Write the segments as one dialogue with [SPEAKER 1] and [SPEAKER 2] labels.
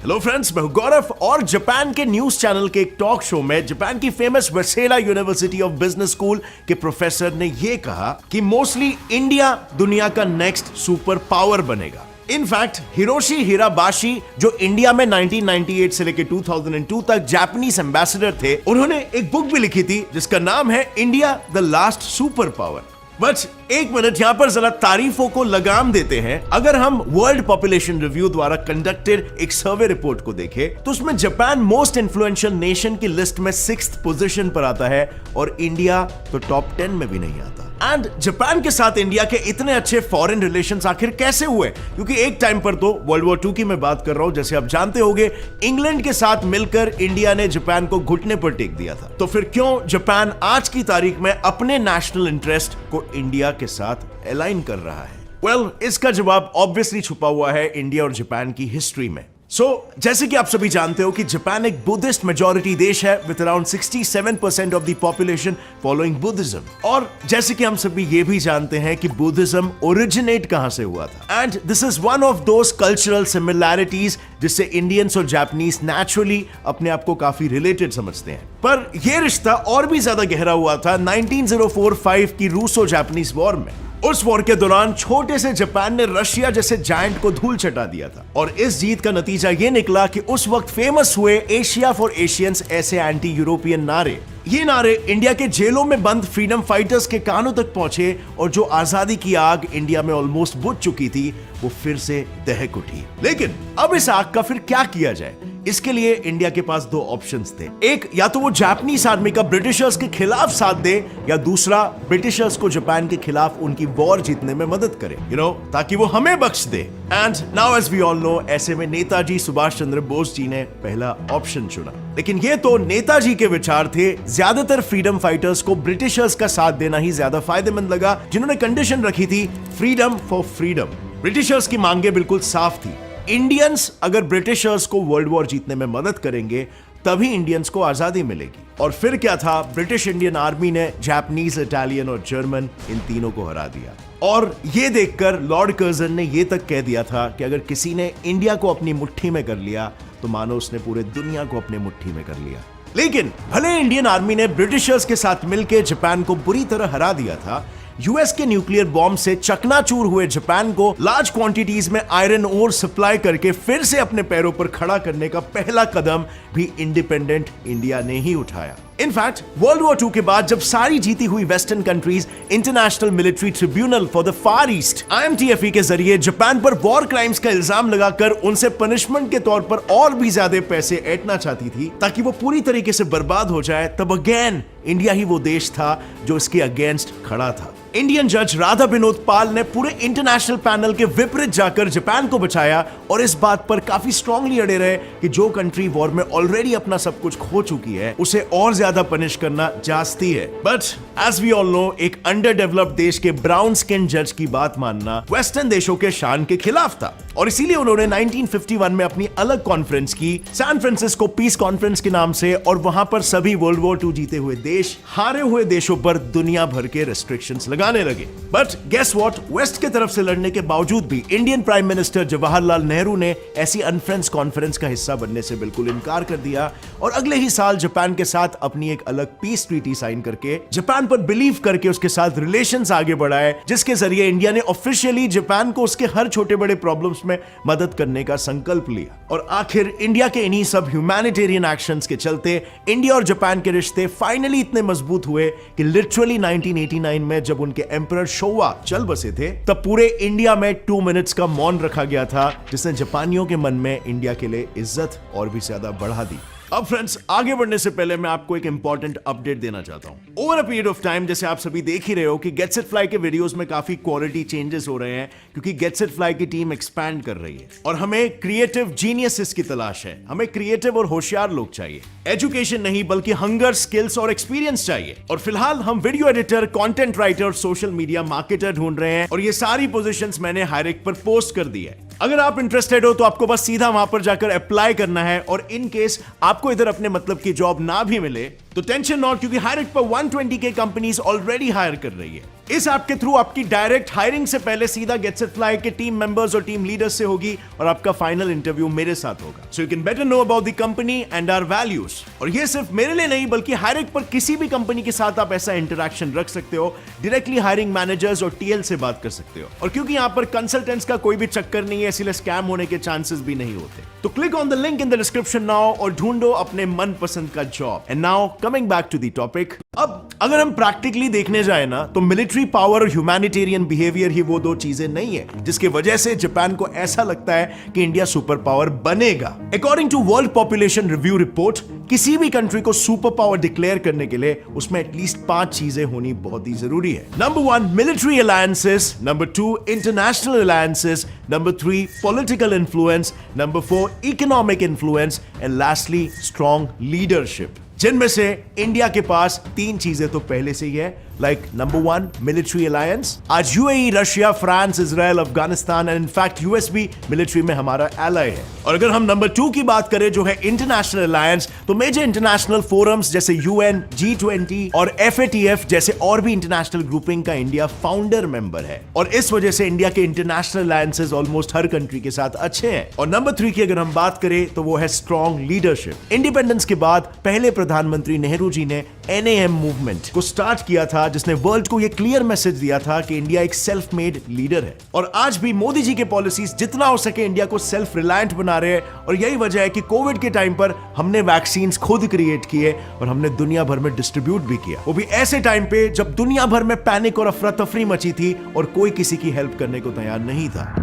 [SPEAKER 1] Hello friends, मैं हूं गौरव और जापान के न्यूज चैनल के एक टॉक शो में जापान की famous Waseda university of business school के प्रोफेसर ने यह कहा कि मोस्टली इंडिया दुनिया का नेक्स्ट सुपर पावर बनेगा। इनफैक्ट हिरोशी हिराबाशी जो इंडिया में 1998 से लेकर 2002 तक जापानीज एम्बेसडर थे, उन्होंने एक बुक भी लिखी थी जिसका नाम है India the last super power. But एक मिनट यहां पर जरा तारीफों को लगाम देते हैं। अगर हम वर्ल्ड पॉपुलेशन रिव्यू द्वारा कंडक्टेड एक सर्वे रिपोर्ट को देखें तो उसमें जापान मोस्ट इन्फ्लुएंशियल नेशन की लिस्ट में 6th पोजीशन पर आता है और इंडिया तो टॉप 10 में भी नहीं आता। एंड जापान के साथ इंडिया के इतने अच्छे फॉरेन रिलेशंस आखिर कैसे हुए? क्योंकि एक टाइम पर तो वर्ल्ड वॉर 2 की मैं बात कर रहा हूं, जैसे आप जानते होंगे इंग्लैंड के साथ मिलकर इंडिया ने जापान को घुटने पर टेक दिया था। तो फिर क्यों जापान आज की तारीख में अपने नेशनल इंटरेस्ट को इंडिया के साथ अलाइन कर रहा है? वेल, इसका जवाब ऑब्वियसली छुपा हुआ है इंडिया और जापान की हिस्ट्री में। जैसे कि आप सभी जानते हो कि जापान एक बुद्धिस्ट मेजॉरिटी देश है with around 67% of the population following Buddhism. और जैसे कि हम सभी ये भी जानते हैं कि बुद्धिज्म ओरिजिनेट कहां से हुआ था, and this is one of those cultural similarities जिससे इंडियंस और जापानीज नेचुरली अपने आप को काफी रिलेटेड समझते हैं। पर यह रिश्ता और भी ज्यादा गहरा हुआ था 1904-5 की रूसो जापानीज वॉर में। उस वॉर के दौरान छोटे से जापान ने रशिया जैसे जायंट को धूल चटा दिया था और इस जीत का नतीजा यह निकला कि उस वक्त फेमस हुए एशिया फॉर एशियंस ऐसे एंटी यूरोपियन नारे। ये नारे इंडिया के जेलों में बंद फ्रीडम फाइटर्स के कानों तक पहुंचे और जो आजादी की आग इंडिया में ऑलमोस्ट बुझ चुकी थी वो फिर से दहक उठी। लेकिन अब इस आग का फिर क्या किया जाए? इसके लिए इंडिया के पास दो ऑप्शंस थे। एक, या तो वो जापानीज आर्मी का ब्रिटिशर्स के खिलाफ साथ दे, या दूसरा ब्रिटिशर्स को जापान के खिलाफ उनकी वॉर जीतने में मदद करे, ताकि वो हमें बख्श दे। And now as we all know, ऐसे में नेताजी सुभाष चंद्र बोस जी ने पहला ऑप्शन चुना। लेकिन ये तो नेताजी के विचार थे। ज्यादातर फ्रीडम फाइटर्स को ब्रिटिशर्स का साथ देना ही ज्यादा फायदेमंद लगा, जिन्होंने कंडीशन रखी थी फ्रीडम फॉर फ्रीडम। ब्रिटिशर्स की मांगे बिल्कुल साफ थी, इंडियंस अगर ब्रिटिशर्स को वर्ल्ड वॉर जीतने में मदद करेंगे तभी इंडियंस को आजादी मिलेगी। और फिर क्या था, ब्रिटिश इंडियन आर्मी ने जापानीज, इटालियन और जर्मन इन तीनों को हरा दिया। और ये देखकर लॉर्ड कर्जन ने ये तक कह दिया था कि अगर किसी ने इंडिया को अपनी मुट्ठी में कर लिया तो मानो उसने पूरे दुनिया को अपनी मुट्ठी में कर लिया। लेकिन भले इंडियन आर्मी ने ब्रिटिशर्स के साथ मिलकर जापान को बुरी तरह हरा दिया था, यूएस के न्यूक्लियर बॉम्ब से चकनाचूर हुए जापान को लार्ज क्वांटिटीज में आयरन ओर सप्लाई करके फिर से अपने पैरों पर खड़ा करने का पहला कदम भी इंडिपेंडेंट इंडिया ने ही उठाया। इनफैक्ट वर्ल्ड वॉर 2 के बाद जब सारी जीती हुई western countries international military tribunal for the far east IMTFE के जरिए जापान पर वॉर क्राइम्स का इल्जाम लगाकर उनसे पनिशमेंट के तौर पर और भी ज्यादा पैसे ऐंठना चाहती थी ताकि वो पूरी तरीके से बर्बाद हो जाए, तब अगेन इंडिया ही वो देश था जो इसके अगेंस्ट खड़ा था। इंडियन जज राधा विनोद पाल ने पूरे इंटरनेशनल पैनल के विपरीत जाकर जापान को बचाया और इस बात पर काफी स्ट्रांगली अड़े रहे कि जो कंट्री वॉर में ऑलरेडी अपना सब कुछ खो चुकी है उसे और ज्यादा पनिश करना जास्ती है। But as we all know, एक अंडर डेवलप्ड देश के ब्राउन स्किन जज की बात मानना वेस्टर्न देशों के शान के खिलाफ था और इसीलिए उन्होंने 1951 में अपनी अलग कॉन्फ्रेंस की, सैन फ्रांसिस्को पीस कॉन्फ्रेंस के नाम से, और वहां पर सभी वर्ल्ड वॉर 2 जीते हुए देश हारे हुए देशों पर दुनिया भर के रेस्ट्रिक्शंस लगाने लगे। बट गेस व्हाट, वेस्ट के तरफ से लड़ने के बावजूद भी Indian prime minister Jawaharlal Nehru ने ऐसी अनफ्रेंड्स कॉन्फ्रेंस का हिस्सा बनने से बिल्कुल इनकार कर दिया और अगले ही साल जापान के साथ अपनी एक अलग पीस ट्रीटी साइन करके जापान पर बिलीव करके उसके साथ रिलेशंस आगे बढ़ाए, जिसके जरिए इंडिया ने ऑफिशियली जापान को उसके हर छोटे बड़े प्रॉब्लम्स में मदद करने का संकल्प लिया। और आखिर इंडिया के इन्हीं सब ह्यूमैनिटेरियन एक्शंस के चलते इंडिया और जापान के रिश्ते फाइनली इतने मजबूत हुए कि लिटरली 1989 में जब उनके एम्परर शोवा चल बसे थे तब पूरे इंडिया में 2 मिनट्स का मौन रखा गया था, जिसने जापानियों के मन में इंडिया के लिए इज्जत और भी ज्यादा बढ़ा दी। अब फ्रेंड्स, आगे बढ़ने से पहले मैं आपको एक इंपॉर्टेंट अपडेट देना चाहता हूं। Over a period of time, जैसे आप सभी देख ही रहे हो कि गेट सेट फ्लाई के वीडियोस में काफी क्वालिटी चेंजेस हो रहे हैं क्योंकि गेट सेट फ्लाई की टीम एक्सपैंड कर रही है और हमें क्रिएटिव जीनियसेस की तलाश है। हमें क्रिएटिव और होशियार लोग चाहिए, एजुकेशन नहीं बल्कि हंगर, स्किल्स और एक्सपीरियंस चाहिए। और फिलहाल हम video editor, content writer, social media marketer ढूंढ रहे हैं और ये सारी पोजीशंस मैंने हायरिक पर पोस्ट कर दी है। अगर आप इंटरेस्टेड हो तो आपको बस सीधा वहां पर जाकर अप्लाई करना है और इन केस आपको इधर अपने मतलब की जॉब ना भी मिले तो तो टेंशन नॉट, क्योंकि हायरेक्ट पर 120 के कंपनीज ऑलरेडी हायर कर रही है। इस ऐप के थ्रू आपकी डायरेक्ट हायरिंग से पहले सीधा गेट्स इट फ्लाई के टीम मेंबर्स और टीम लीडर्स से होगी और आपका फाइनल इंटरव्यू मेरे साथ होगा। So you can better know about the company and our values. और ये सिर्फ मेरे लिए नहीं बल्कि हायरेक्ट पर किसी भी कंपनी के साथ आप ऐसा इंटरेक्शन रख सकते हो, डायरेक्टली हायरिंग मैनेजर्स और टीएल से बात कर सकते हो। और क्योंकि यहां पर कंसल्टेंट्स का कोई भी चक्कर नहीं है, इसलिए स्कैम होने के चांसेस भी नहीं होते। तो click on the link in the description now और ढूंढो अपने मनपसंद का job. And now coming back to the topic. अब अगर हम प्रैक्टिकली देखने जाए ना, तो मिलिट्री पावर और ह्यूमैनिटेरियन बिहेवियर ही वो दो चीजें नहीं है जिसकी वजह से जापान को ऐसा लगता है कि इंडिया सुपर पावर बनेगा। According to world population review report, किसी भी कंट्री को सुपर पावर डिक्लेयर करने के लिए उसमें एटलीस्ट 5 चीजें होनी बहुत ही जरूरी है। Number 1 military alliances, number 2 international alliances, number 3 political influence, number 4 economic influence and lastly strong leadership, जिनमें से इंडिया के पास 3 चीजें तो पहले से ही है। Like number 1 military alliance. आज UAE, Russia, France, Israel, Afghanistan and in fact US भी मिलिट्री में हमारा एलाय है। और अगर हम नंबर 2 की बात करें जो है इंटरनेशनल अलायंस, तो मेजर इंटरनेशनल फोरम्स जैसे यूएन, G20 और FATF जैसे और भी इंटरनेशनल ग्रुपिंग का इंडिया फाउंडर मेंबर है। और इस वजह से इंडिया के इंटरनेशनल अलायंसेस ऑलमोस्ट हर कंट्री के साथ अच्छे हैं। और नंबर 3 की अगर हम बात करें तो वो है स्ट्रॉन्ग लीडरशिप। इंडिपेंडेंस के बाद पहले प्रधानमंत्री नेहरू जी ने NAM मूवमेंट को स्टार्ट किया था, जिसने वर्ल्ड को यह क्लियर मैसेज दिया था कि इंडिया एक सेल्फ मेड लीडर है। और आज भी मोदी जी के पॉलिसीज जितना हो सके इंडिया को सेल्फ रिलायंट बना रहे हैं। और यही वजह है कि कोविड के टाइम पर हमने वैक्सीन खुद क्रिएट किए और हमने दुनिया भर में डिस्ट्रीब्यूट भी किया, वो भी ऐसे टाइम पे जब दुनिया भर में पैनिक और अफरा तफरी मची थी और कोई किसी की हेल्प करने को तैयार नहीं था।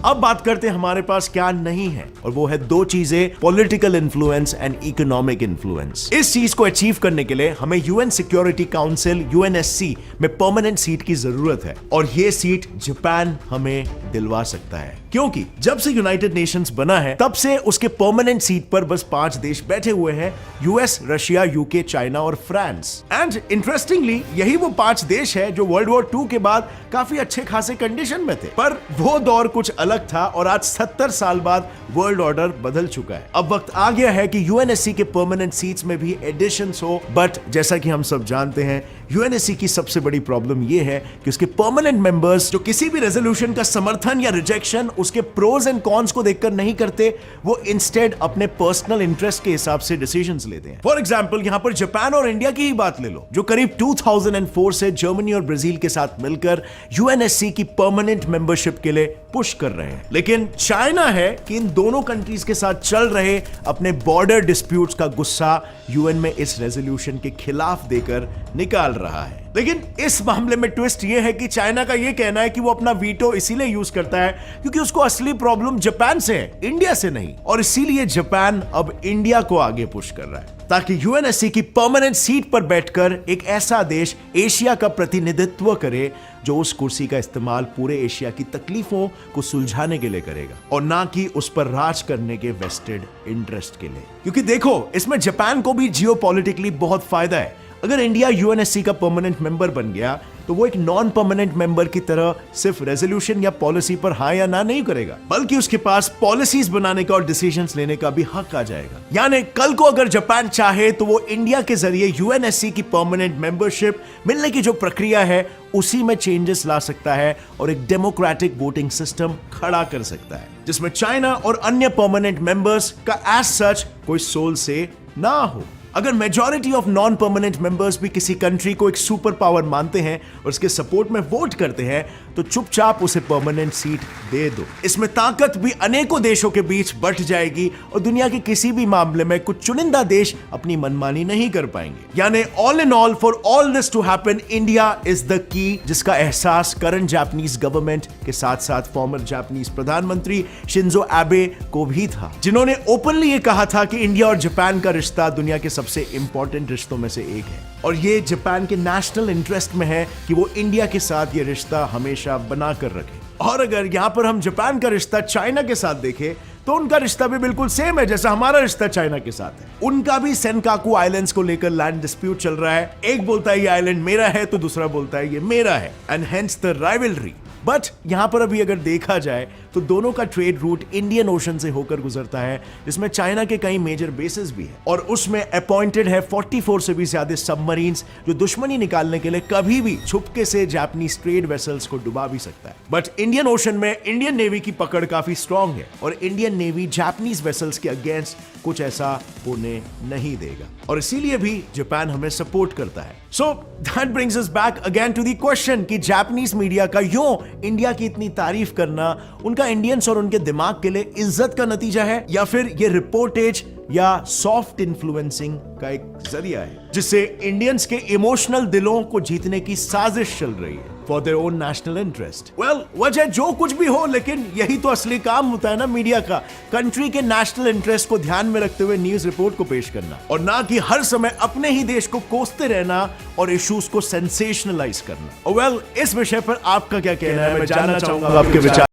[SPEAKER 1] अब बात करते हैं हमारे पास क्या नहीं है, और वो है 2 चीजें, political influence and economic influence. इस चीज को अचीव करने के लिए हमें यूएन सिक्योरिटी काउंसिल UNSC में परमानेंट सीट की जरूरत है, और ये सीट जापान हमें दिलवा सकता है। क्योंकि जब से यूनाइटेड नेशंस बना है तब से उसके परमानेंट सीट पर बस 5 देश बैठे हुए हैं, US, रशिया, UK, चाइना और फ्रांस। एंड इंटरेस्टिंगली यही वो 5 देश है जो वर्ल्ड वॉर 2 के बाद काफी अच्छे खासे कंडीशन में थे। पर वो दौर कुछ अलग था और आज 70 साल बाद वर्ल्ड ऑर्डर बदल चुका है। अब वक्त आ गया है कि UNSC के परमानेंट सीट्स में भी एडिशंस हो। बट जैसा कि हम सब जानते हैं, UNSC की सबसे बड़ी प्रॉब्लम यह है कि उसके परमानेंट मेंबर्स जो किसी भी रेजोल्यूशन का समर्थन या रिजेक्शन उसके प्रोज एंड कॉन्स को देखकर नहीं करते, वो इंस्टेड अपने पर्सनल इंटरेस्ट के हिसाब से डिसीजंस लेते हैं। फॉर एग्जांपल यहां पर जापान और इंडिया की ही बात ले लो, जो करीब 2004 से जर्मनी और ब्राजील के साथ मिलकर UNSC की परमानेंट मेंबरशिप के लिए पुश कर रहे हैं। लेकिन चाइना है कि इन दोनों कंट्रीज के साथ चल रहे अपने बॉर्डर डिस्प्यूट्स का गुस्सा यूएन में इस रेजोल्यूशन के खिलाफ देकर निकाल रहा है। लेकिन इस मामले में ट्विस्ट यह है कि चाइना का यह कहना है कि वो अपना वीटो इसीलिए यूज करता है क्योंकि उसको असली प्रॉब्लम जापान से है, इंडिया से नहीं। और इसीलिए जापान अब इंडिया को आगे पुश कर रहा है ताकि UNSC की परमानेंट सीट पर बैठकर एक ऐसा देश एशिया का प्रतिनिधित्व करे जो उस कुर्सी का इस्तेमाल पूरे एशिया की तकलीफों को सुलझाने के लिए करेगा और ना कि उस पर राज करने के वेस्टेड इंटरेस्ट के लिए। क्योंकि देखो, इसमें जापान को भी जियोपॉलिटिकली बहुत फायदा है। अगर इंडिया UNSC का परमानेंट मेंबर बन गया तो वो एक नॉन परमानेंट मेंबर की तरह सिर्फ रेजोल्यूशन या पॉलिसी पर हाँ या ना नहीं करेगा, बल्कि उसके पास पॉलिसीज बनाने का और डिसीजंस लेने का भी हक आ जाएगा। यानी कल को अगर जापान चाहे तो वो इंडिया के जरिए UNSC की परमानेंट मेंबरशिप मिलने की जो प्रक्रिया है उसी में चेंजेस ला सकता है और एक डेमोक्रेटिक वोटिंग सिस्टम खड़ा कर सकता है जिसमें चाइना और अन्य परमानेंट मेंबर्स का एज सच कोई सोल से ना हो। अगर majority of non permanent members भी किसी कंट्री को एक सुपर पावर मानते हैं और उसके सपोर्ट में वोट करते हैं तो चुपचाप उसे परमानेंट सीट दे दो। इसमें ताकत भी अनेकों देशों के बीच बंट जाएगी और दुनिया के किसी भी मामले में कुछ चुनिंदा देश अपनी मनमानी नहीं कर पाएंगे। यानी all in all, for all this to happen, India is the key, जिसका एहसास करंट जापानीज गवर्नमेंट के साथ साथ फॉर्मर जापानीज प्रधानमंत्री शिंजो एबे को भी था, जिन्होंने ओपनली ये कहा था कि इंडिया और जापान का रिश्ता दुनिया के सबसे इंपॉर्टेंट रिश्तों में से एक है और ये जापान के नेशनल इंटरेस्ट में है कि वो इंडिया के साथ ये रिश्ता हमेशा बना कर रखे। और अगर यहां पर हम जापान का रिश्ता चाइना के साथ देखें तो उनका रिश्ता भी बिल्कुल सेम है जैसा हमारा रिश्ता चाइना के साथ है। उनका भी सेनकाकू आइलैंड्स को लेकर लैंड डिस्प्यूट चल रहा है। एक बोलता है ये आइलैंड मेरा है तो दूसरा बोलता है ये मेरा है, and hence the rivalry. But यहां पर अभी अगर देखा जाए तो दोनों का ट्रेड रूट इंडियन ओशन से होकर गुजरता है, जिसमें चाइना के कई मेजर बेसेस भी हैं और उसमें अपॉइंटेड है 44 से भी ज्यादा सबमरीन्स जो दुश्मनी निकालने के लिए कभी भी छुपके से जापानीज ट्रेड वेसल्स को डुबा भी सकता है। बट इंडियन ओशन में इंडियन नेवी की पकड़ काफी स्ट्रांग है और इंडियन नेवी जापानीज वेसल्स के अगेंस्ट कुछ ऐसा होने नहीं देगा और इसीलिए भी जापान हमें सपोर्ट करता है। So that brings us back again to the question कि जापानीज मीडिया का यूं इंडिया की इतनी तारीफ करना उनका इंडियंस और उनके दिमाग के लिए इज्जत का नतीजा है या फिर ये रिपोर्टेज या सॉफ्ट इन्फ्लुएंसिंग का एक जरिया है जिससे इंडियंस के इमोशनल दिलों को जीतने की साजिश चल रही है for their own national interest. Well, वजह जो कुछ भी हो, लेकिन यही तो असली काम होता है ना मीडिया का, कंट्री के नेशनल इंटरेस्ट को ध्यान में रखते हुए न्यूज रिपोर्ट को पेश करना और ना कि हर समय अपने ही देश को कोसते रहना और इश्यूज को सेंसेशनलाइज करना। वेल, इस विषय पर आपका क्या कहना है, मैं जानना चाहूंगा आपके विचार।